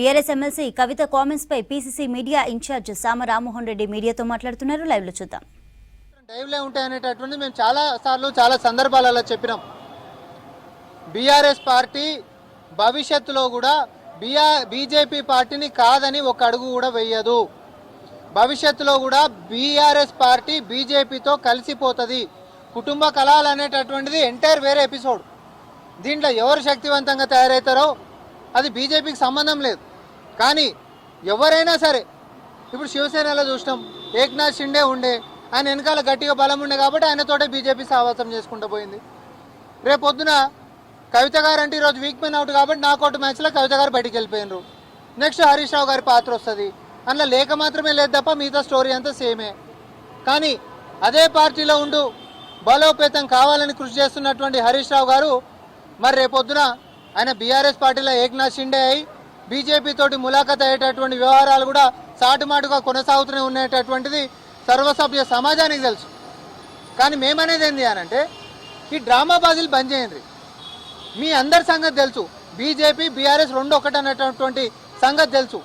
BRS MLC కవిత comments పై PCC media incharge సామ రామ్మోహన్ రెడ్డి మీడియాతో మాట్లాడుతున్నారు. లైవ్ లో చూద్దాం. లైవ్లే ఉంటాయనేటటువంటి మేము చాలా సార్లు చాలా సందర్భాలలో చెప్పినాం. బీఆర్ఎస్ పార్టీ భవిష్యత్తులో కూడా బీజేపీ పార్టీని కాదని ఒక అడుగు కూడా వేయదు. భవిష్యత్తులో కూడా బీఆర్ఎస్ పార్టీ బీజేపీతో కలిసిపోతుంది. కుటుంబ కళాలు అనేటటువంటిది ఎంటైర్ వేరే ఎపిసోడ్. దీంట్లో ఎవరు శక్తివంతంగా తయారవుతారో అది బీజేపీకి సంబంధం లేదు. కానీ ఎవరైనా సరే, ఇప్పుడు శివసేనలో చూసినాం, ఏక్నాథ్ షిండే ఉండే, ఆయన వెనకాల గట్టిగా బలం ఉండే కాబట్టి ఆయనతోటే బీజేపీ సావాసం చేసుకుంటూ పోయింది. రేపొద్దున కవిత గారు అంటే ఈరోజు వీక్ మెన్ అవుట్ కాబట్టి నాకౌట్ మ్యాచ్లో కవిత గారు బయటికి వెళ్ళిపోయినారు. నెక్స్ట్ హరీష్ రావు గారి పాత్ర వస్తుంది. అందులో లేఖ మాత్రమే లేదు తప్ప మిగతా స్టోరీ అంతా సేమే. కానీ అదే పార్టీలో ఉండు బలోపేతం కావాలని కృషి చేస్తున్నటువంటి హరీష్ రావు గారు మరి రేపొద్దున ఆయన బీఆర్ఎస్ పార్టీలో ఏక్నాథ్ షిండే అయి బీజేపీ తోటి ములాఖత్ అయ్యేటటువంటి వ్యవహారాలు కూడా సాటుమాటుగా కొనసాగుతూనే ఉండేటటువంటిది సర్వసభ్య సమాజానికి తెలుసు. కానీ మేమనేది ఏంటి అనంటే ఈ డ్రామా బాజీలు బంద్ చేయండి. మీ అందరి సంగతి తెలుసు, బీజేపీ బీఆర్ఎస్ రెండు ఒకటి అనేటటువంటి సంగతి తెలుసు.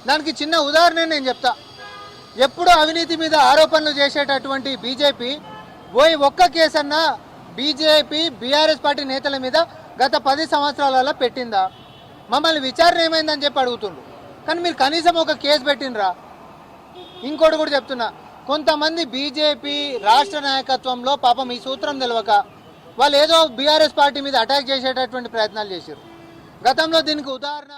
దానికి చిన్న ఉదాహరణ నేను చెప్తా. ఎప్పుడు అవినీతి మీద ఆరోపణలు చేసేటటువంటి బీజేపీ పోయి ఒక్క కేసన్నా బీజేపీ బీఆర్ఎస్ పార్టీ నేతల మీద గత 10 సంవత్సరాలలో పెట్టిందా? మమ్మల్ని విచారణ ఏమైందని చెప్పి అడుగుతుండ్రు. కానీ మీరు కనీసం ఒక కేసు పెట్టినరా? ఇంకోటి కూడా చెప్తున్నా, కొంతమంది బీజేపీ రాష్ట్ర నాయకత్వంలో పాపం ఈ సూత్రం తెలవక వాళ్ళు ఏదో బీఆర్ఎస్ పార్టీ మీద అటాక్ చేసేటటువంటి ప్రయత్నాలు చేశారు. గతంలో దీనికి ఉదాహరణ